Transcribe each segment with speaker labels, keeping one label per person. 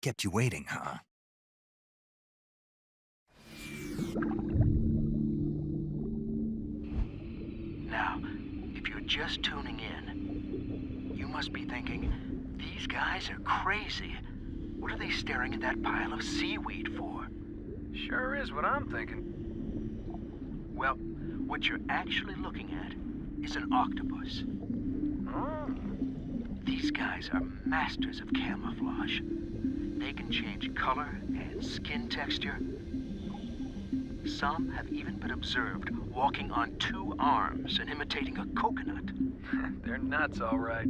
Speaker 1: Kept you waiting, huh?
Speaker 2: Now, if you're just tuning in, you must be thinking, these guys are crazy. What are they staring at that pile of seaweed for?
Speaker 3: Sure is what I'm thinking.
Speaker 2: Well, what you're actually looking at is an octopus.
Speaker 3: Oh.
Speaker 2: These guys are masters of camouflage. They can change color and skin texture. Some have even been observed walking on two arms and imitating a coconut.
Speaker 3: They're nuts, all right.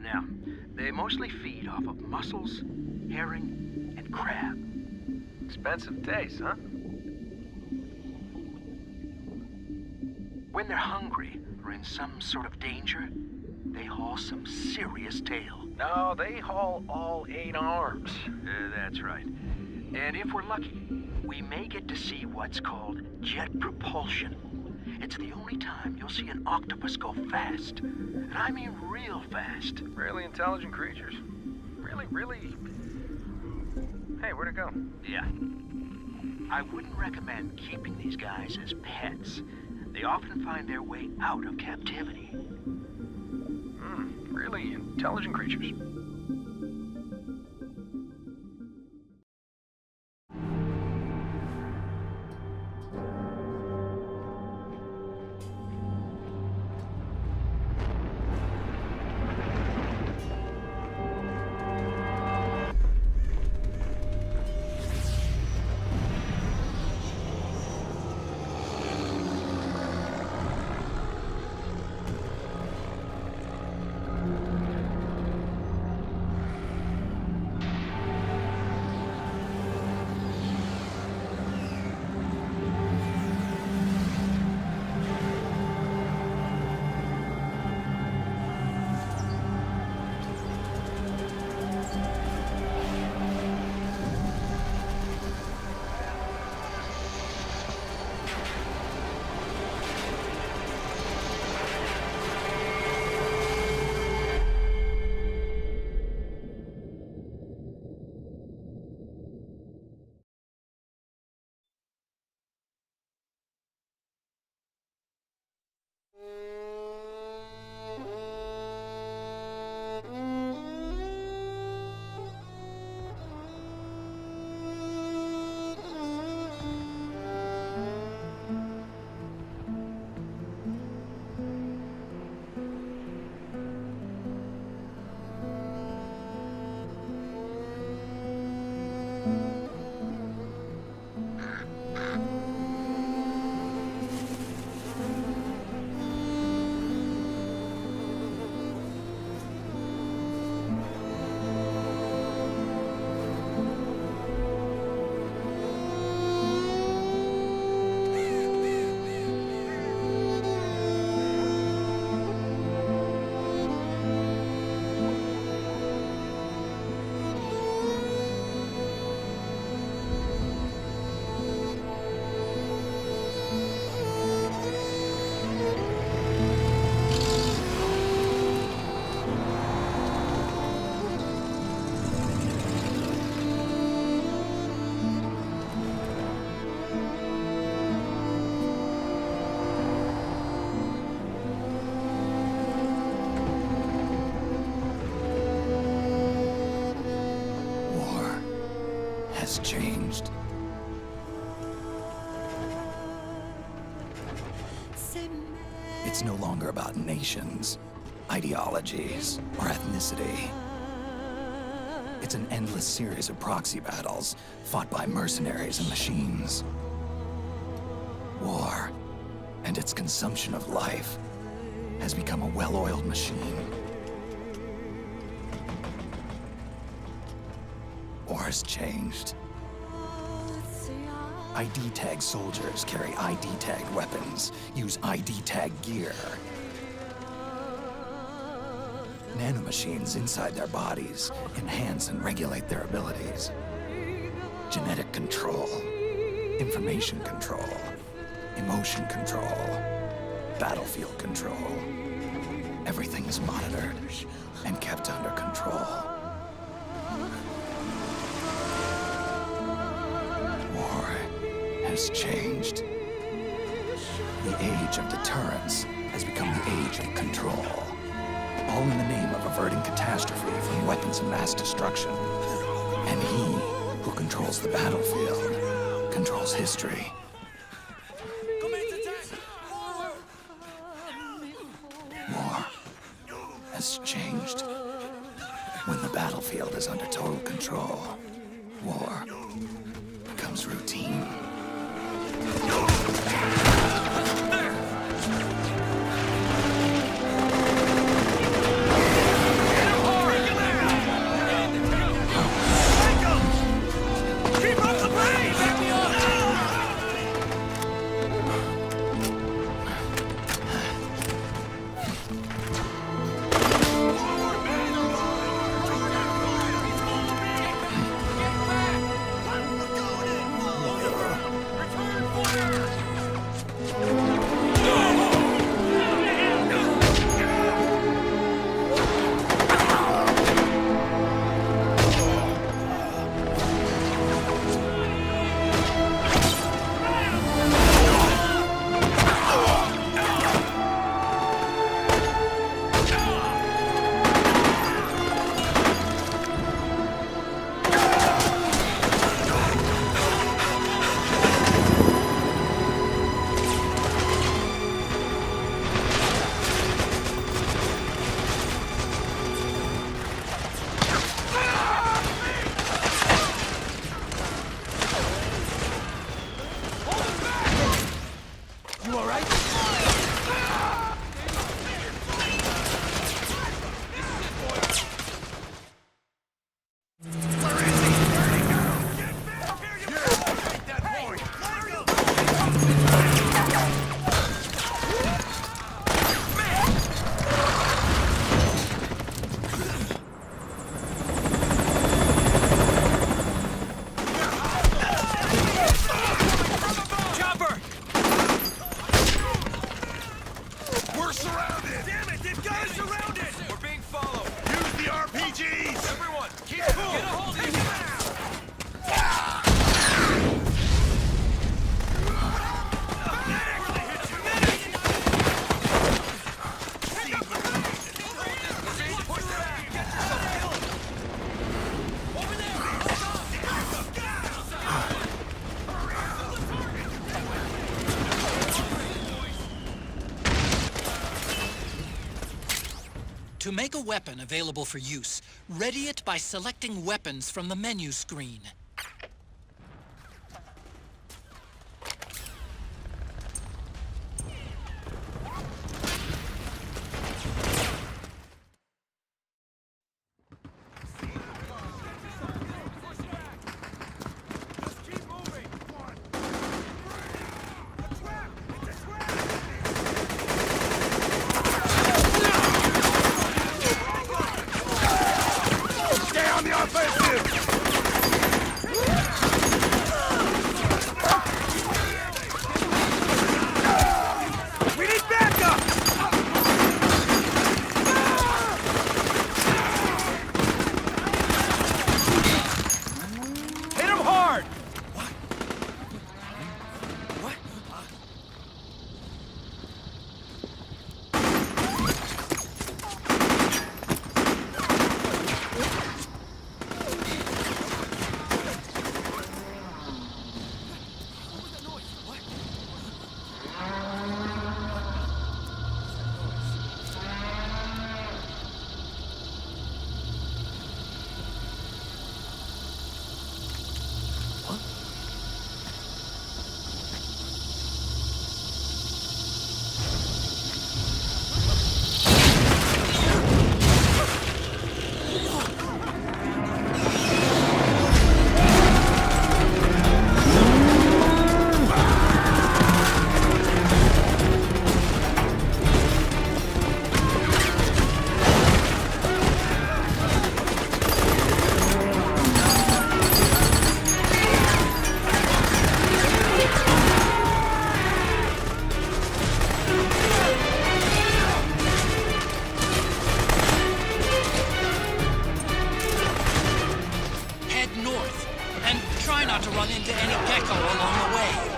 Speaker 2: Now, they mostly feed off of mussels, herring, and crab.
Speaker 3: Expensive taste, huh?
Speaker 2: When they're hungry or in some sort of danger, they haul some serious tail.
Speaker 3: No, they haul all 8 arms.
Speaker 2: That's right. And if we're lucky, we may get to see what's called jet propulsion. It's the only time you'll see an octopus go fast. And I mean real fast.
Speaker 3: Really intelligent creatures. Really... Hey, where'd it go?
Speaker 2: Yeah. I wouldn't recommend keeping these guys as pets. They often find their way out of captivity.
Speaker 3: Really intelligent creatures.
Speaker 1: Has changed. It's no longer about nations, ideologies, or ethnicity. It's an endless series of proxy battles fought by mercenaries and machines. War and its consumption of life has become a well-oiled machine. War has changed. ID-tagged soldiers carry ID-tagged weapons, use ID-tagged gear. Nanomachines inside their bodies enhance and regulate their abilities. Genetic control, information control, emotion control, battlefield control. Everything is monitored. and kept under control. War has changed. The age of deterrence has become the age of control. All in the name of averting catastrophe from weapons of mass destruction. And he who controls the battlefield controls history. War has changed. When the battlefield is under total control, war becomes routine.
Speaker 4: To make a weapon available for use, ready it by selecting weapons from the menu screen. echo along the way.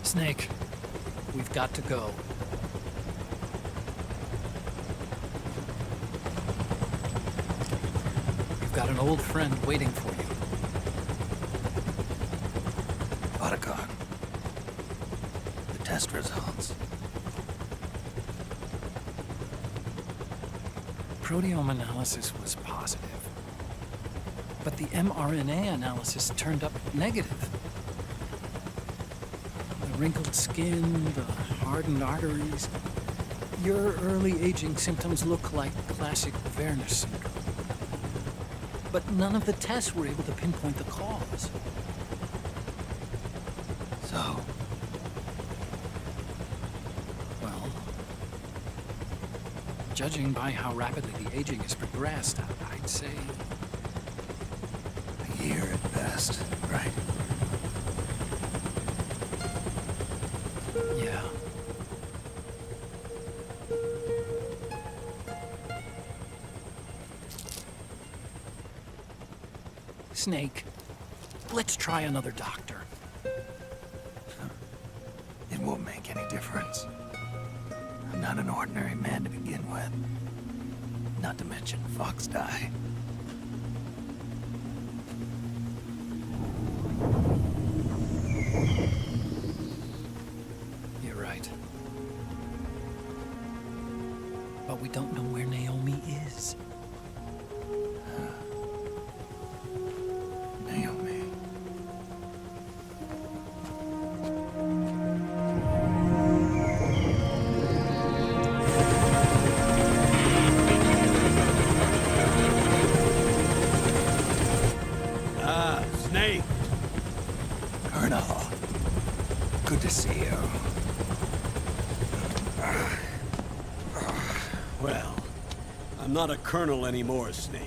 Speaker 4: Snake, we've got to go. You've got an old friend waiting for you.
Speaker 1: Otacon. The test results.
Speaker 4: Proteome analysis was positive. But the mRNA analysis turned up negative. The wrinkled skin, the hardened arteries. Your early aging symptoms look like classic Werner syndrome. But none of the tests were able to pinpoint the cause.
Speaker 1: So,
Speaker 4: Well, judging by how rapidly the aging has progressed, I'd say
Speaker 1: a year at best, right?
Speaker 4: yeah. Snake, let's try another doctor.
Speaker 1: It won't make any difference. I'm not an ordinary man to begin with. Not to mention Fox die.
Speaker 4: You're right. But we don't know where Naomi is.
Speaker 1: Naomi.
Speaker 5: Snake!
Speaker 1: Colonel. Good to see you.
Speaker 5: Well, I'm not a colonel anymore, Snake.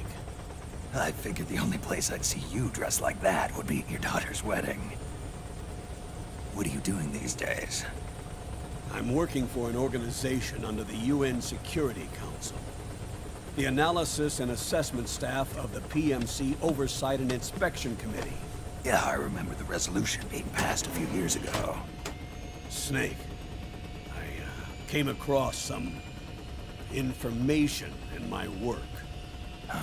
Speaker 1: I figured the only place I'd see you dressed like that would be at your daughter's wedding. What are you doing these days?
Speaker 5: I'm working for an organization under the UN Security Council. The Analysis and Assessment Staff of the PMC Oversight and Inspection Committee.
Speaker 1: Yeah, I remember the resolution being passed a few years ago.
Speaker 5: Snake, I came across some information in my work.
Speaker 1: Huh?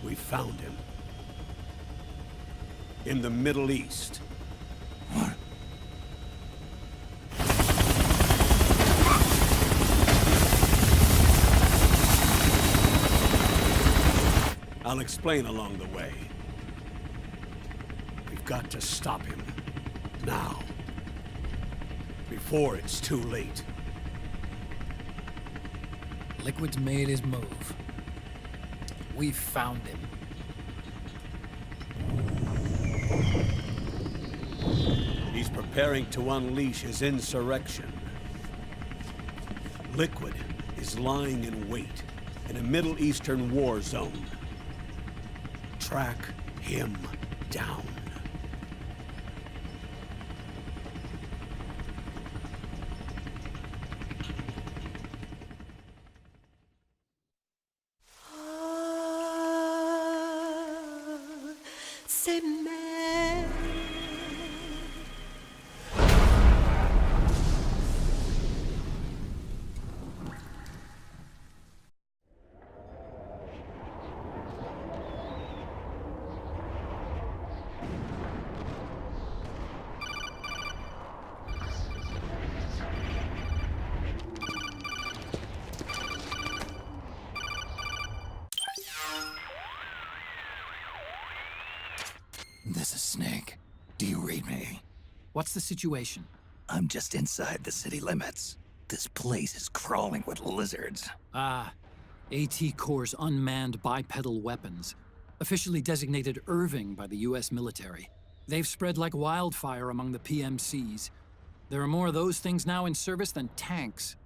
Speaker 5: We found him. In the Middle East.
Speaker 1: What?
Speaker 5: I'll explain along the way. We've got to stop him. Now. Before it's too late.
Speaker 4: Liquid's made his move. We've found him.
Speaker 5: He's preparing to unleash his insurrection. Liquid is lying in wait in a Middle Eastern war zone. Track him down.
Speaker 6: C'est mer.
Speaker 1: This is Snake. Do you read me?
Speaker 4: What's the situation?
Speaker 1: I'm just inside the city limits. This place is crawling with lizards.
Speaker 4: Ah, AT Corps' unmanned bipedal weapons. Officially designated Irving by the US military. They've spread like wildfire among the PMCs. There are more of those things now in service than tanks.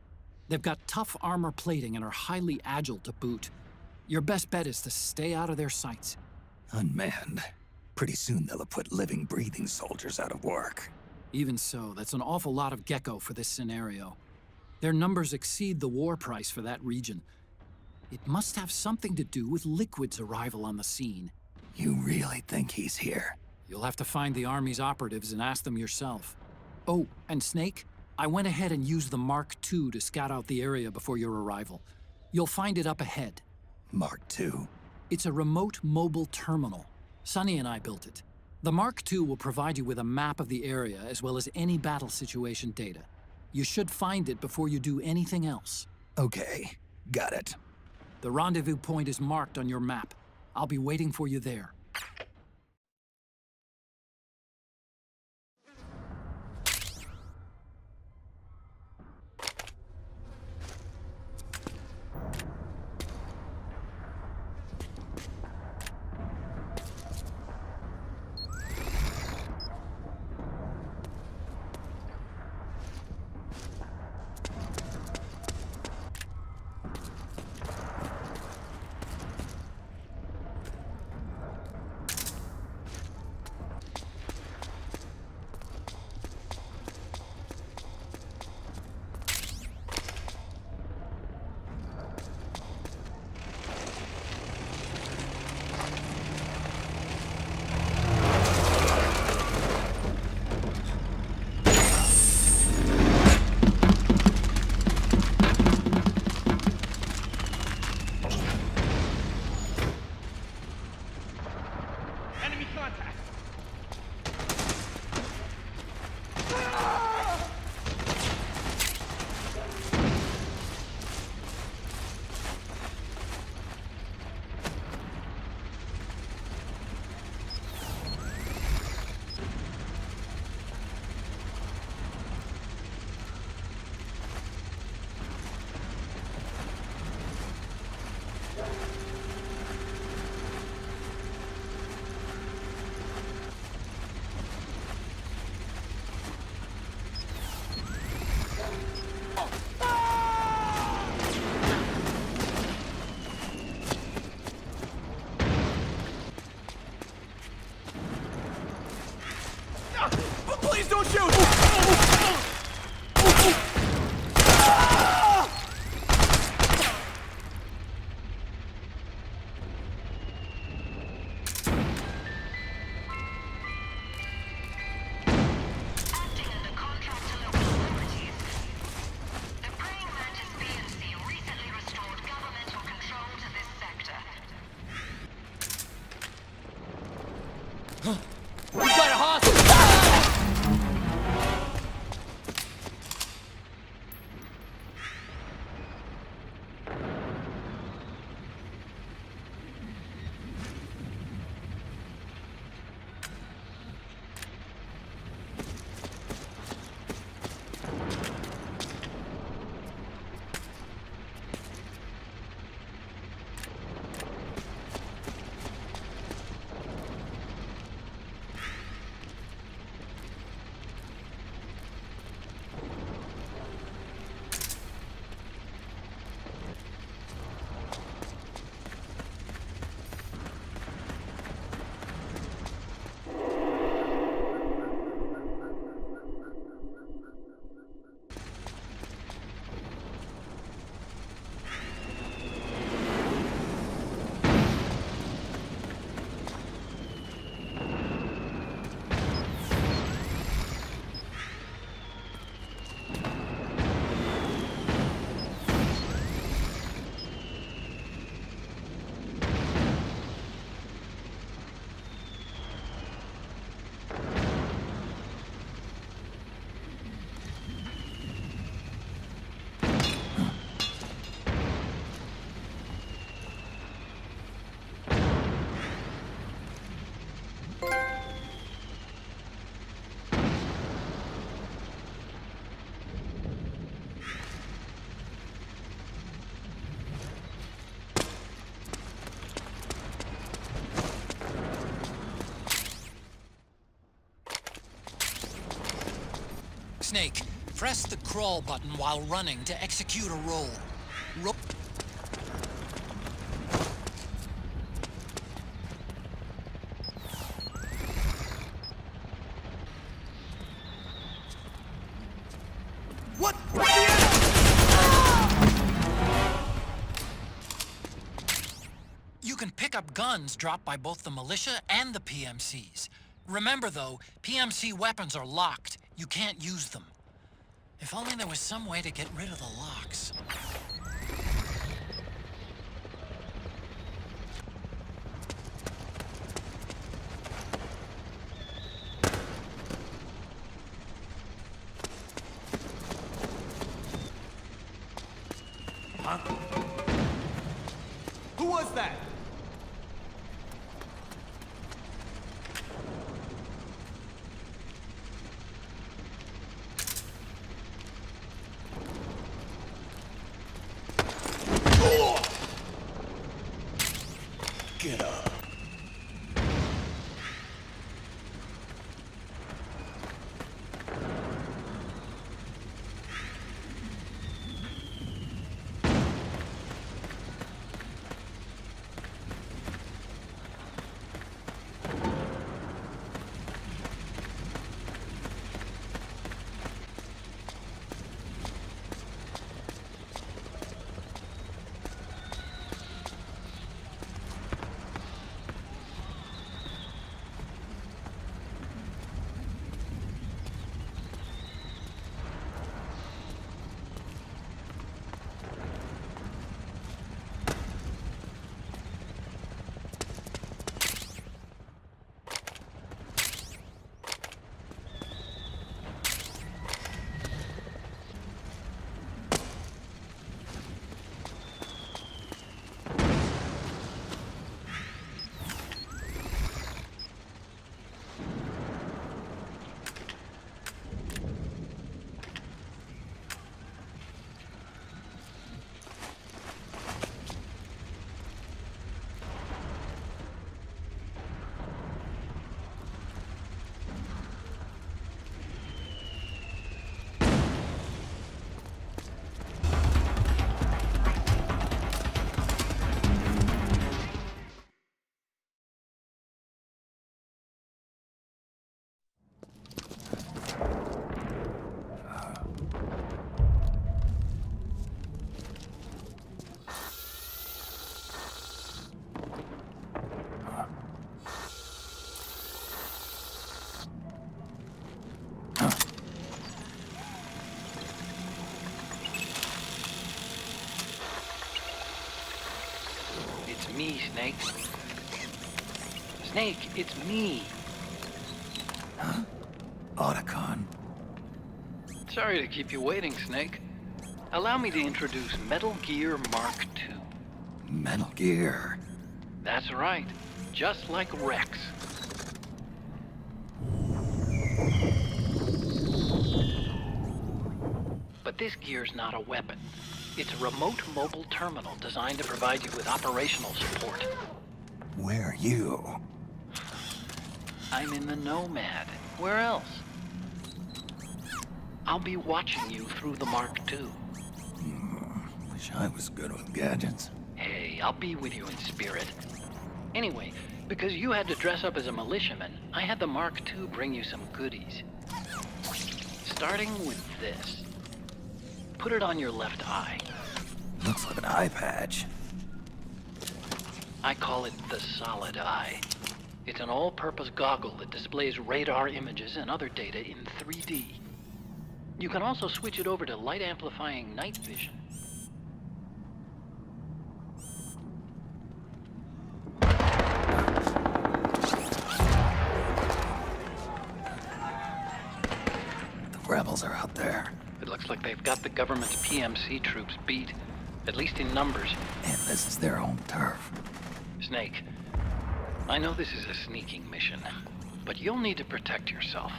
Speaker 4: They've got tough armor plating and are highly agile to boot. Your best bet is to stay out of their sights.
Speaker 1: Unmanned. Pretty soon they'll have put living, breathing soldiers out of work.
Speaker 4: Even so, that's an awful lot of gecko for this scenario. Their numbers exceed the war price for that region. It must have something to do with Liquid's arrival on the scene.
Speaker 1: You really think he's here?
Speaker 4: You'll have to find the Army's operatives and ask them yourself. Oh, and Snake, I went ahead and used the Mark II to scout out the area before your arrival. You'll find it up ahead.
Speaker 1: Mark II.
Speaker 4: It's a remote mobile terminal. Sonny and I built it. The Mark II will provide you with a map of the area as well as any battle situation data. You should find it before you do anything else.
Speaker 1: Okay, got it.
Speaker 4: The rendezvous point is marked on your map. I'll be waiting for you there.
Speaker 7: Enemy contact!
Speaker 5: Please don't shoot!
Speaker 8: Acting under contract to local authorities. The praying mantis PMC recently restored governmental control to this sector.
Speaker 7: We got a hostage!
Speaker 4: Snake, press the crawl button while running to execute a roll.
Speaker 5: What?
Speaker 4: You can pick up guns dropped by both the militia and the PMCs. Remember, though, PMC weapons are locked. You can't use them. If only there was some way to get rid of the locks.
Speaker 7: Who was that?
Speaker 5: Get up.
Speaker 2: It's me, Snake. Snake, it's me.
Speaker 1: Otacon.
Speaker 2: Sorry to keep you waiting, Snake. Allow me to introduce Metal Gear Mark II.
Speaker 1: Metal Gear.
Speaker 2: That's right. Just like Rex. But this gear's not a weapon. It's a remote mobile terminal designed to provide you with operational support.
Speaker 1: Where are you?
Speaker 2: I'm in the Nomad. Where else? I'll be watching you through the Mark II.
Speaker 1: Wish I was good with gadgets.
Speaker 2: Hey, I'll be with you in spirit. Anyway, because you had to dress up as a militiaman, I had the Mark II bring you some goodies. Starting with this. Put it on your left eye.
Speaker 1: Looks like an eye patch.
Speaker 2: I call it the Solid Eye. It's an all-purpose goggle that displays radar images and other data in 3D. You can also switch it over to light-amplifying night vision.
Speaker 1: The rebels are out there.
Speaker 2: It looks like they've got the government's PMC troops beat, at least in numbers.
Speaker 1: And this is their own turf.
Speaker 2: Snake, I know this is a sneaking mission, but you'll need to protect yourself.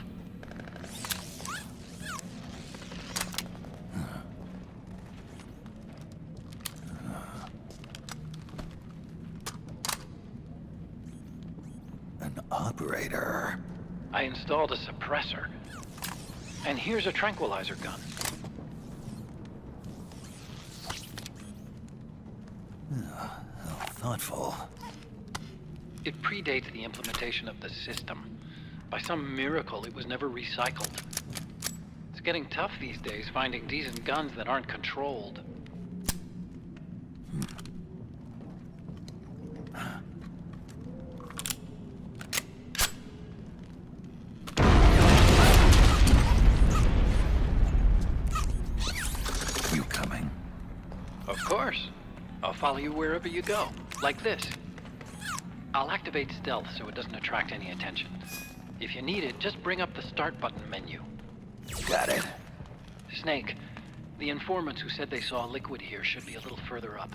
Speaker 1: An operator.
Speaker 2: I installed a suppressor. And here's a tranquilizer gun.
Speaker 1: How thoughtful.
Speaker 2: It predates the implementation of the system. By some miracle, it was never recycled. It's getting tough these days finding decent guns that aren't controlled.
Speaker 4: follow you wherever you go, like this. I'll activate stealth so it doesn't attract any attention. If you need it, just bring up the start button menu.
Speaker 1: Got it.
Speaker 4: Snake, the informants who said they saw liquid here should be a little further up.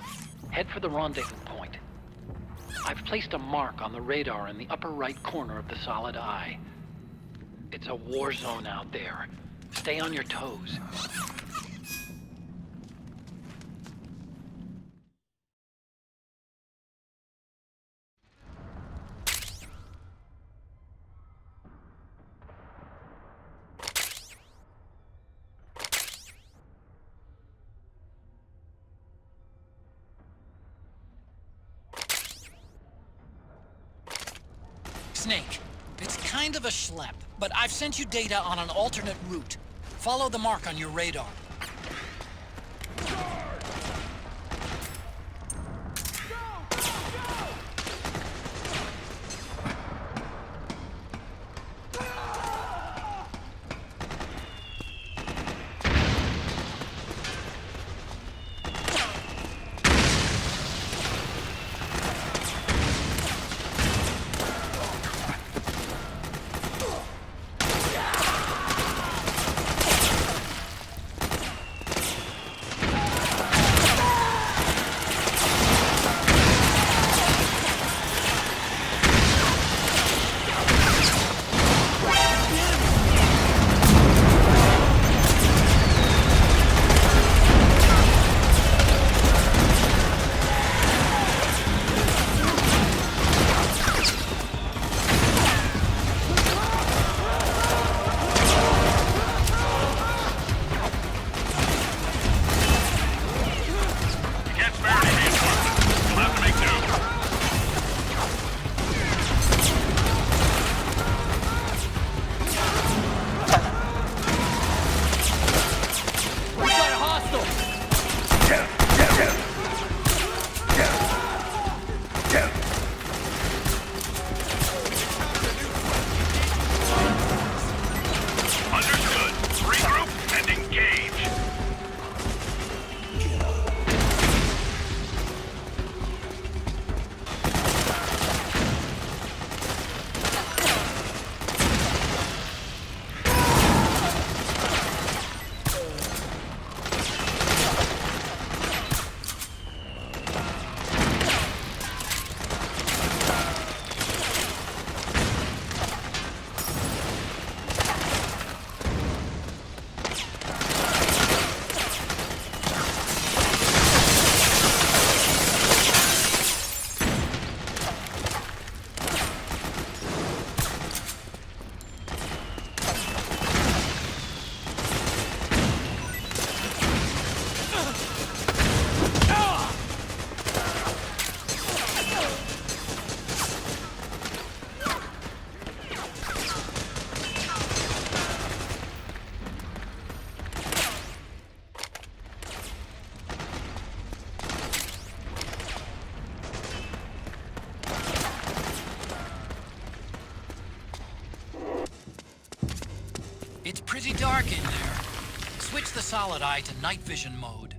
Speaker 4: Head for the rendezvous point. I've placed a mark on the radar in the upper right corner of the solid eye. It's a war zone out there. Stay on your toes.
Speaker 9: Snake, it's kind of a schlep, but I've sent you data on an alternate route. Follow the mark on your radar. It's pretty dark in there. Switch the solid eye to night vision mode.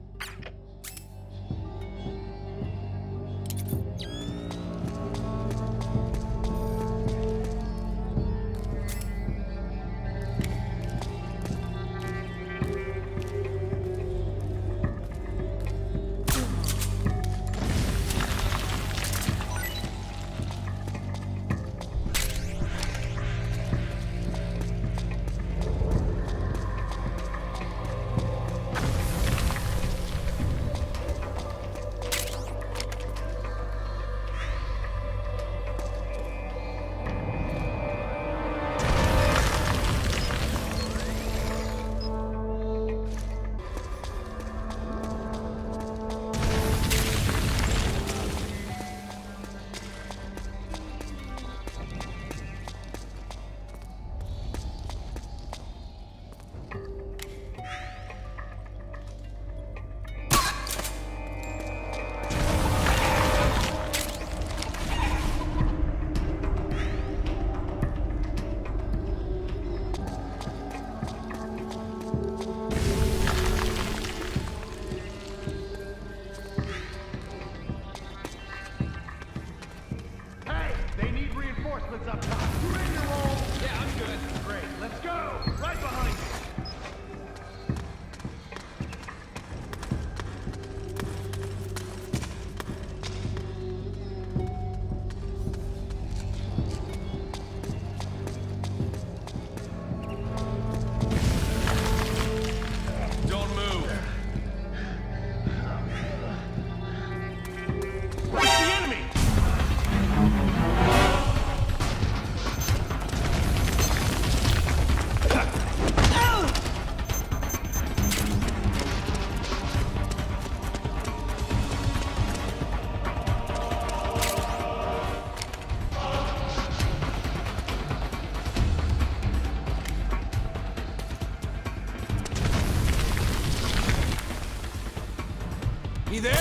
Speaker 7: You there?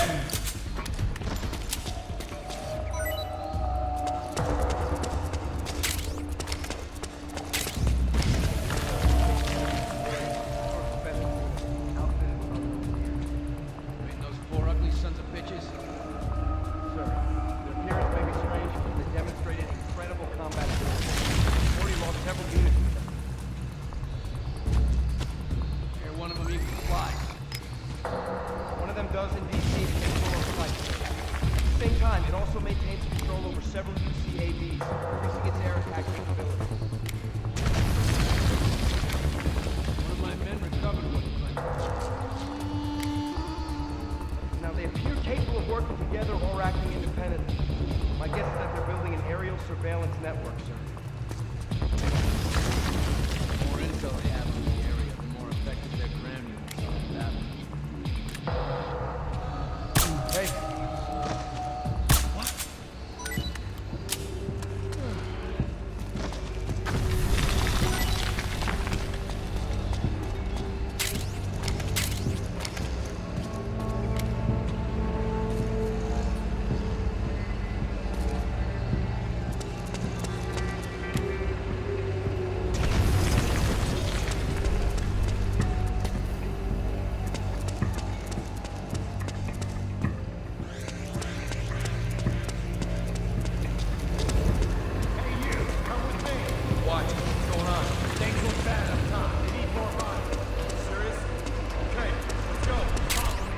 Speaker 7: Those four ugly sons of bitches?
Speaker 3: Sir, their appearance may be strange, but they demonstrated incredible combat ability. We've already lost several units with them.
Speaker 7: Here, one of them even flies.
Speaker 3: One of them does indeed seem capable of flight. At the same time, it also maintains control over several UCAVs, increasing its air attack capability.
Speaker 7: One of my men recovered one, but
Speaker 3: Now, they appear capable of working together or acting independently. My guess is that they're building an aerial surveillance network, sir.
Speaker 7: the more intel they have on the area, the more effective their ground units are at that.
Speaker 3: Hey,
Speaker 7: Watch, what's going on? Things look bad up top. They need more bodies. Serious? Okay, let's go. Follow me.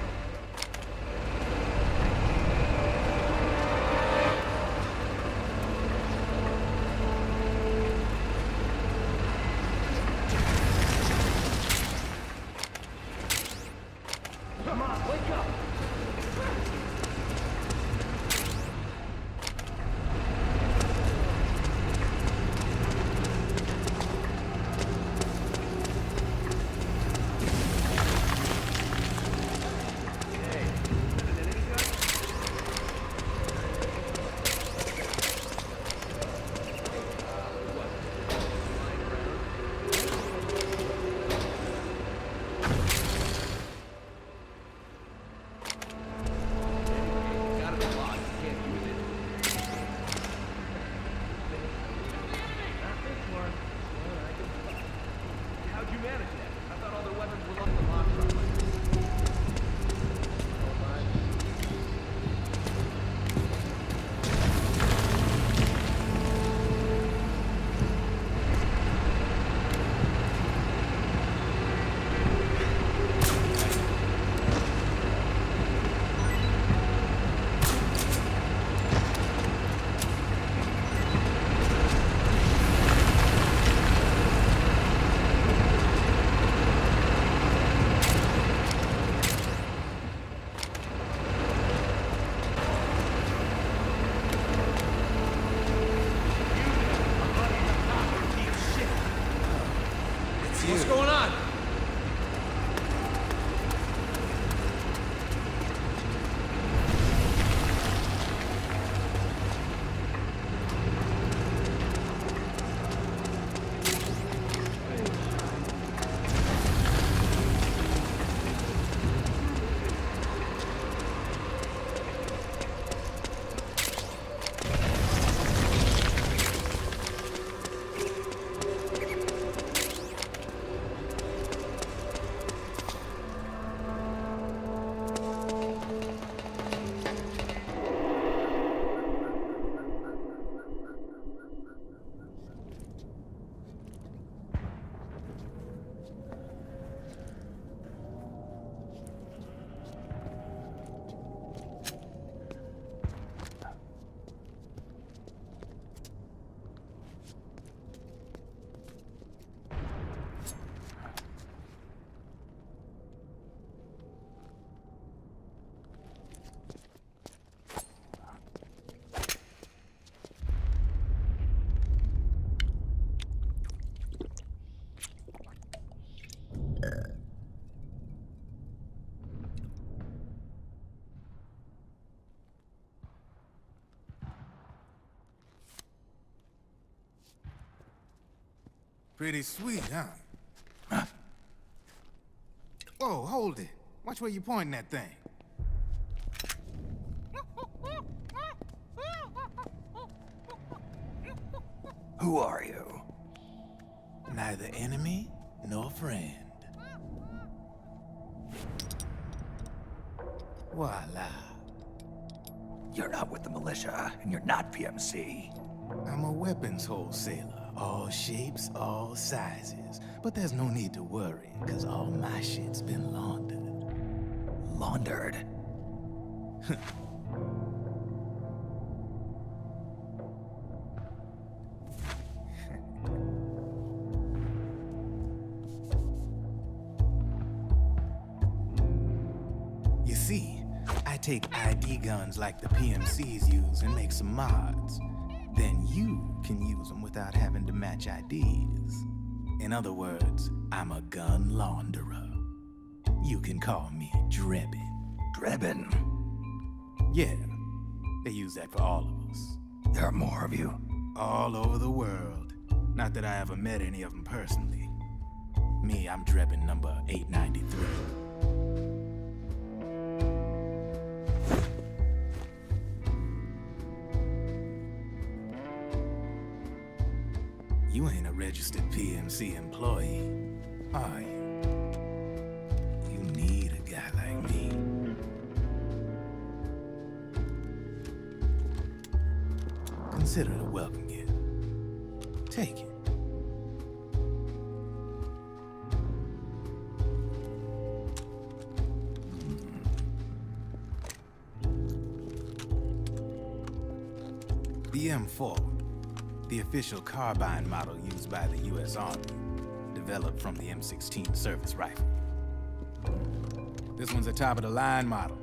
Speaker 3: come on, wake up!
Speaker 7: Gotta be locked. Can't use it.
Speaker 3: Not this one. How'd you manage that? I thought all their weapons were on the lock truck.
Speaker 7: What's going on?
Speaker 10: Pretty sweet, huh? Whoa, hold it. Watch where you pointing that thing.
Speaker 1: Who are you?
Speaker 10: Neither enemy nor friend. Voila.
Speaker 1: You're not with the militia, and you're not PMC.
Speaker 10: I'm a weapons wholesaler. All shapes, all sizes. But there's no need to worry, because all my shit's been laundered.
Speaker 1: Laundered?
Speaker 10: You see, I take ID guns like the PMCs use and make some mods. Then you can use them without having to match IDs. In other words, I'm a gun launderer. You can call me Drebin.
Speaker 1: Drebin?
Speaker 10: Yeah, they use that for all of us.
Speaker 1: There are more of you?
Speaker 10: All over the world. Not that I ever met any of them personally. Me, I'm Drebin number 893. You ain't a registered PMC employee, are you? You need a guy like me. Consider it a welcome gift. Take it. The M4. The official carbine model used by the U.S. Army, developed from the M16 service rifle. This one's a top-of-the-line model,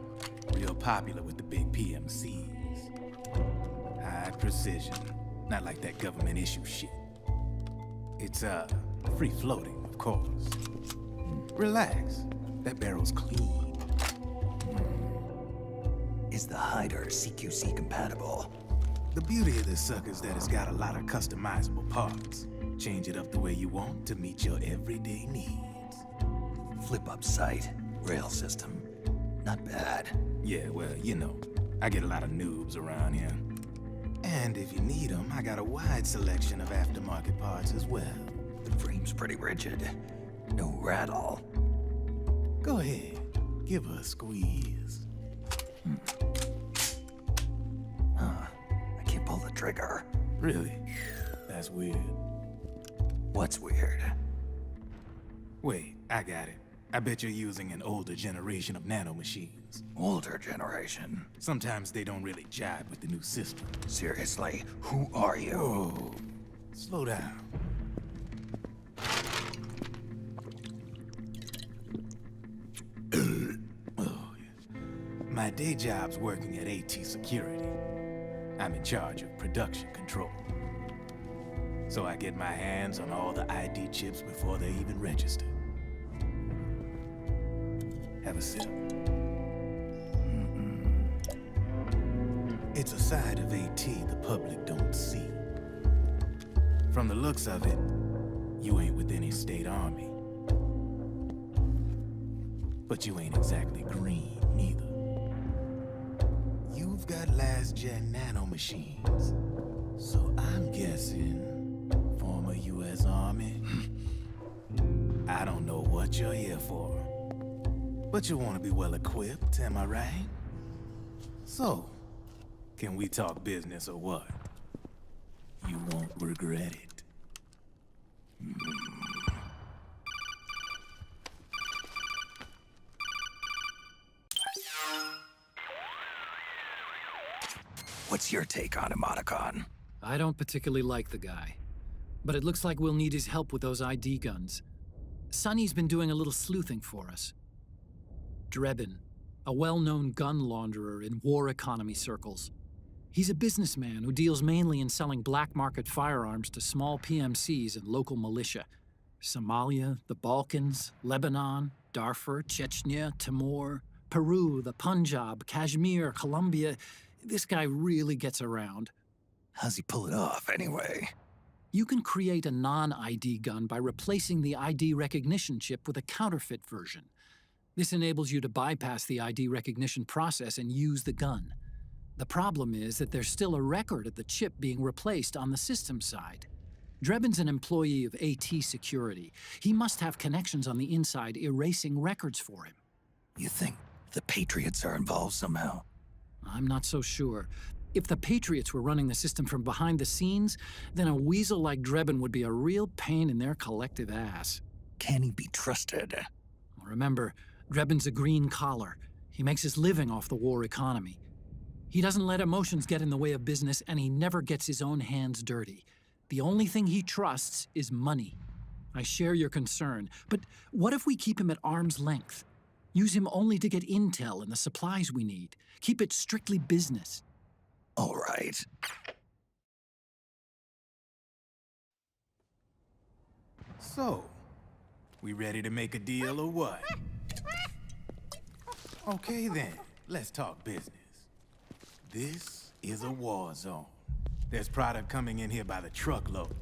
Speaker 10: real popular with the big PMCs. High precision, not like that government-issue shit. It's, free-floating, of course. Relax, that barrel's clean.
Speaker 1: Is the hider CQC compatible?
Speaker 10: The beauty of this sucker is that it's got a lot of customizable parts. Change it up the way you want to meet your everyday needs.
Speaker 1: Flip-up sight, rail system. Not bad.
Speaker 10: Yeah, well, you know, I get a lot of noobs around here. And if you need them, I got a wide selection of aftermarket parts as well.
Speaker 1: The frame's pretty rigid. No rattle.
Speaker 10: Go ahead, give her a squeeze.
Speaker 1: I can't pull the trigger.
Speaker 10: Really? That's weird.
Speaker 1: What's weird?
Speaker 10: Wait, I got it. I bet you're using an older generation of nanomachines.
Speaker 1: Older generation?
Speaker 10: Sometimes they don't really jive with the new system.
Speaker 1: Seriously, who are you?
Speaker 10: Whoa, slow down. Oh, yes. My day job's working at AT Security. I'm in charge of production control. So I get my hands on all the ID chips before they even register. Have a sip. It's a side of AT the public don't see. From the looks of it, you ain't with any state army. But you ain't exactly green, neither. You've got last-gen nanomachines. So I'm guessing former U.S. Army. I don't know what you're here for. But you want to be well-equipped, am I right? So, can we talk business or what? You won't regret it.
Speaker 1: What's your take on Emoticon?
Speaker 4: I don't particularly like the guy. But it looks like we'll need his help with those ID guns. Sonny's been doing a little sleuthing for us. Drebin, a well-known gun launderer in war economy circles. He's a businessman who deals mainly in selling black market firearms to small PMCs and local militia. Somalia, the Balkans, Lebanon, Darfur, Chechnya, Timor, Peru, the Punjab, Kashmir, Colombia. This guy really gets around.
Speaker 1: How's he pull it off, anyway?
Speaker 4: You can create a non-ID gun by replacing the ID recognition chip with a counterfeit version. This enables you to bypass the ID recognition process and use the gun. The problem is that there's still a record of the chip being replaced on the system side. Drebin's an employee of AT Security. He must have connections on the inside erasing records for him.
Speaker 1: You think the Patriots are involved somehow?
Speaker 4: I'm not so sure. If the Patriots were running the system from behind the scenes, then a weasel like Drebin would be a real pain in their collective ass.
Speaker 1: Can he be trusted?
Speaker 4: Remember, Drebin's a green collar. He makes his living off the war economy. He doesn't let emotions get in the way of business, and he never gets his own hands dirty. The only thing he trusts is money. I share your concern, but what if we keep him at arm's length? Use him only to get intel and the supplies we need. Keep it strictly business.
Speaker 1: All right.
Speaker 10: So, we ready to make a deal or what? Okay then, let's talk business. This is a war zone. There's product coming in here by the truckload.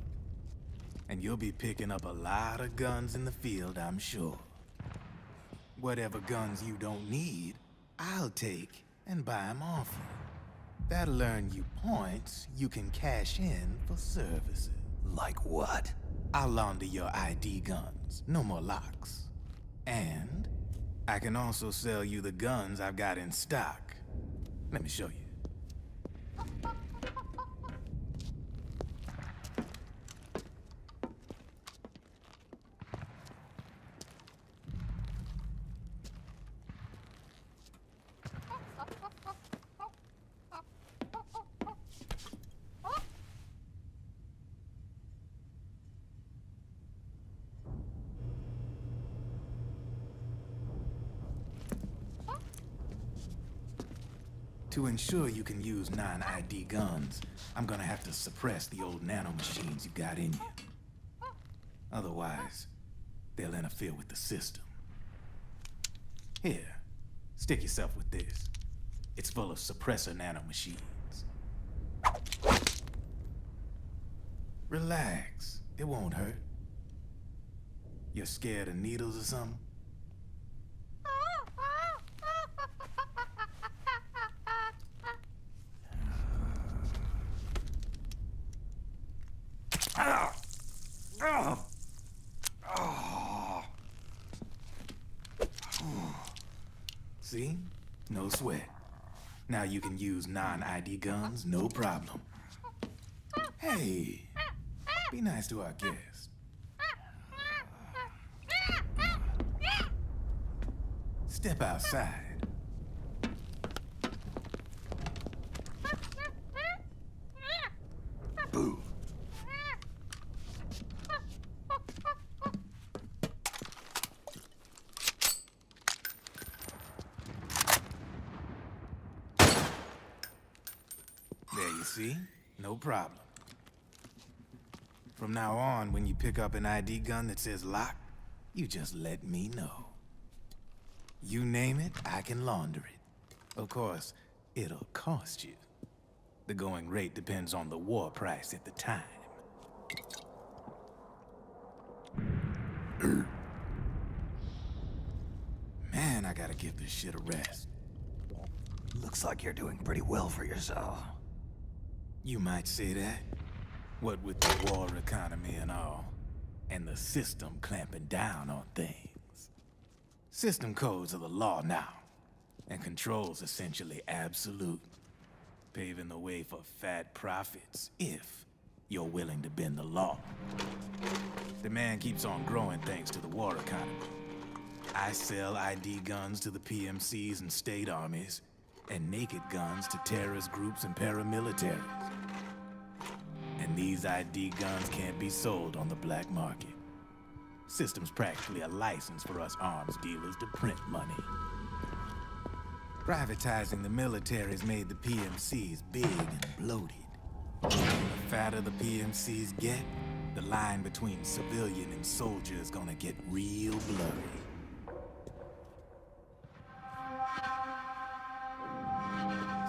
Speaker 10: And you'll be picking up a lot of guns in the field, I'm sure. Whatever guns you don't need, I'll take and buy them off you. That'll earn you points you can cash in for services.
Speaker 1: Like what?
Speaker 10: I'll launder your ID guns, no more locks. And I can also sell you the guns I've got in stock. Let me show you. To ensure you can use non-ID guns, I'm gonna have to suppress the old nanomachines you got in you. Otherwise, they'll interfere with the system. Here, stick yourself with this. It's full of suppressor nanomachines. Relax, it won't hurt. You're scared of needles or something? See? No sweat. Now you can use non-ID guns, no problem. Hey, be nice to our guest. Step outside.
Speaker 1: Boo.
Speaker 10: There you see? No problem. From now on, when you pick up an ID gun that says lock, you just let me know. You name it, I can launder it. Of course, it'll cost you. The going rate depends on the war price at the time. Man, I gotta give this shit a rest.
Speaker 1: Looks like you're doing pretty well for yourself.
Speaker 10: You might say that. What with the war economy and all, and the system clamping down on things. System codes are the law now, and control's essentially absolute, paving the way for fat profits if you're willing to bend the law. Demand keeps on growing thanks to the war economy. I sell ID guns to the PMCs and state armies, and naked guns to terrorist groups and paramilitaries. And these ID guns can't be sold on the black market. System's practically a license for us arms dealers to print money. Privatizing the military's made the PMCs big and bloated. The fatter the PMCs get, the line between civilian and soldier is gonna get real blurry.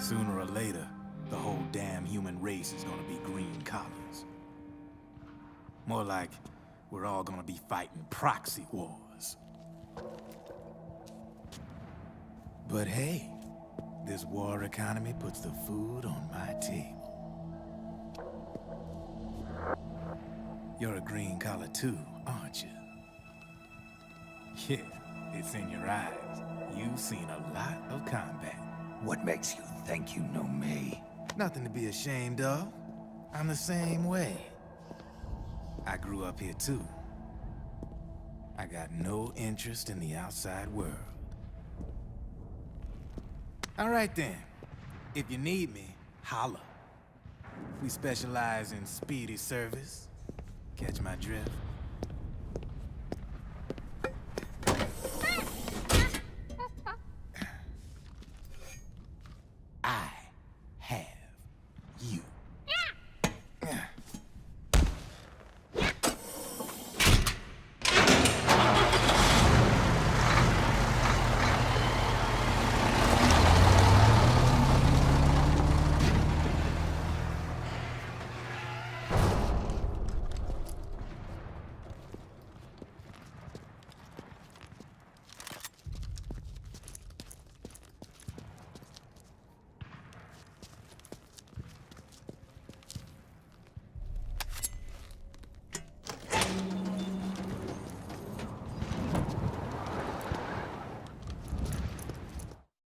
Speaker 10: Sooner or later, the whole damn human race is gonna be green collars. More like we're all gonna be fighting proxy wars. But hey, this war economy puts the food on my table. You're a green collar too, aren't you? Yeah, it's in your eyes. You've seen a lot of combat.
Speaker 1: What makes you think you know me?
Speaker 10: Nothing to be ashamed of. I'm the same way. I grew up here too. I got no interest in the outside world. All right then. If you need me, holla. We specialize in speedy service. Catch my drift?